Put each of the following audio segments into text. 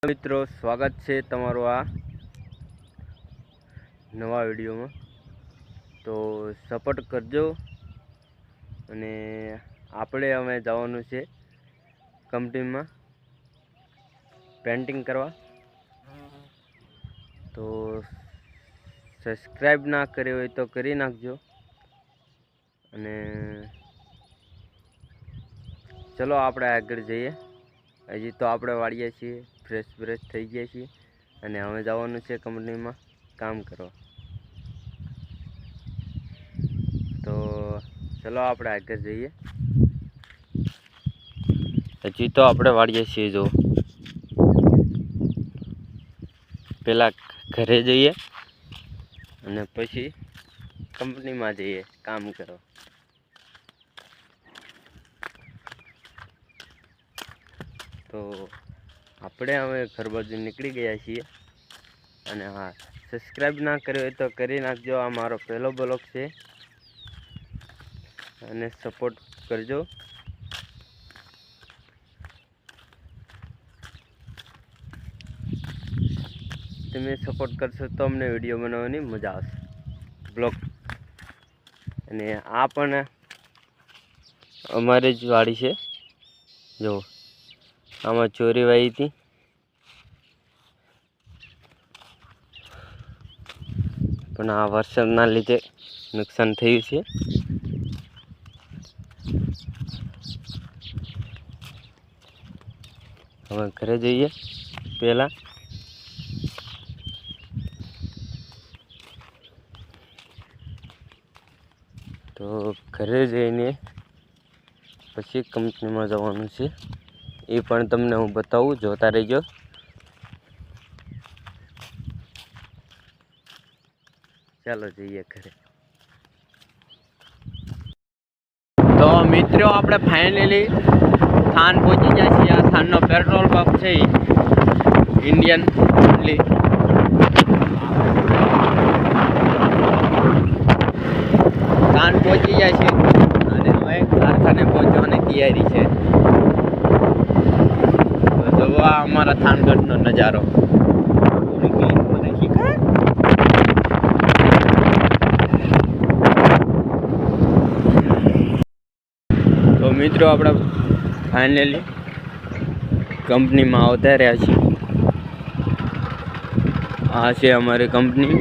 મિત્રો, સ્વાગત છે તમારું આ નવા વિડીયોમાં। તો સપોર્ટ કરજો અને આપણે અમે જવાનું છે કંપનીમાં પેન્ટિંગ કરવા। તો સબસ્ક્રાઈબ ના કરી હોય તો કરી નાખજો અને ચલો આપણે આગળ જઈએ। હજી તો આપણે વાળીએ છીએ, ફ્રેશ થઈ ગયા છીએ અને હવે જવાનું છે કંપનીમાં કામ કરવા। તો ચલો આપણે આગળ જઈએ। હજી તો આપણે વાળીએ છીએ। જો પહેલાં ઘરે જઈએ અને પછી કંપનીમાં જઈએ કામ કરવા। તો આપણે હવે ઘર બાજુ નીકળી ગયા છીએ અને હા, સબસ્ક્રાઈબ ના કર્યો હોય તો કરી નાખજો। આ મારો પહેલો બ્લોગ છે અને સપોર્ટ કરજો। તમે સપોર્ટ કરશો તો અમને વિડીયો બનાવવાની મજા આવશે, બ્લોગ। અને આ પણ અમારી જ વાડી છે। જો આમાં ચોરી વાઈ હતી, પણ આ વરસાદના લીધે નુકસાન થયું છે। હવે ઘરે જઈએ પહેલાં। તો ઘરે જઈને પછી કંપનીમાં જવાનું છે, એ પણ તમને હું બતાવું, જોતા રહેજો। ચાલો જઈએ ઘરે। તો મિત્રો, આપણે ફાઇનલી થાન પહોંચી ગયા છીએ। આ થાનનો પેટ્રોલ પંપ છે, ઇન્ડિયન ઓનલી। થાન પહોંચી ગયા છે અને હવે કારખાને પહોંચવાની તૈયારી છે। તો આ અમારા થાનગઢનો નજારો। તો મિત્રો, આપણે ફાઇનલી કંપનીમાં આવતા રહ્યા છીએ। આ છે અમારી કંપની।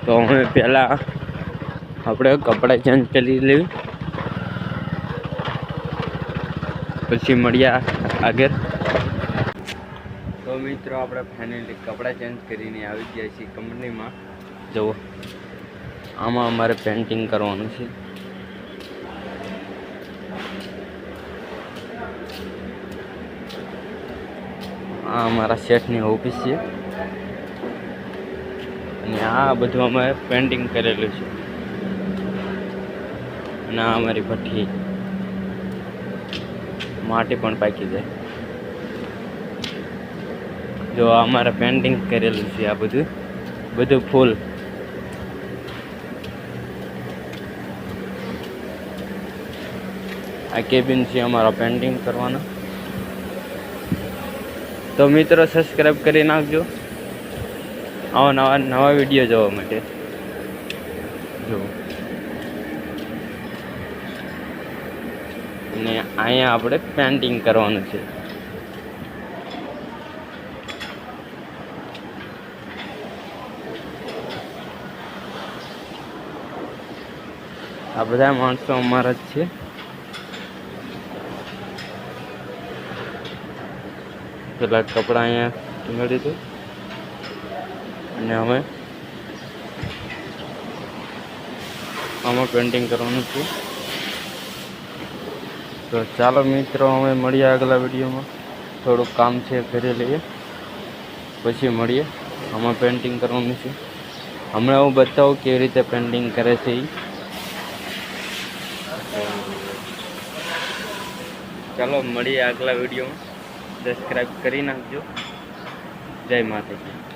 તો અમે પહેલાં આપણે કપડાં ચેન્જ કરી લેવી, પછી મળ્યા આગળ। તો મિત્રો, આપણે ફાઇનલી કપડાં ચેન્જ કરીને આવી ગયા છીએ કંપનીમાં। જુઓ, આમાં અમારે પેન્ટિંગ કરવાનું છે। આ અમારા શેઠની ઓફિસ છે અને આ બધું અમે પેન્ટિંગ કરેલું છે। અને આ અમારી ભઠ્ઠી, માટી પણ પાકી જાય। જો અમારે પેન્ટિંગ કરેલું છે, આ બધું ફૂલ। આ કેબિન છે અમારા પેન્ટિંગ કરવાના। તો મિત્રો, સબસ્ક્રાઈબ કરી નાખજો આવા નવા વિડીયો જોવા માટે। જો અને અહીંયા આપણે પેન્ટિંગ કરવાનું છે। આ બધા માણસો અમારા જ છે। પેલા કપડાં અહીંયા ટીંગાડી દો અને હવે આમાં પેન્ટિંગ કરવાનું છે। તો ચાલો મિત્રો, અમે મળીએ આગલા વિડીયોમાં। થોડુંક કામ છે, કરી લઈએ પછી મળીએ। આમાં પેન્ટિંગ કરવાનું છે। હમણાં હું બતાવું કેવી રીતે પેન્ટિંગ કરે છે એ। ચાલો મળીએ આગલા વિડીયોમાં। સબસ્ક્રાઈબ કરી નાખજો। જય માતાજી।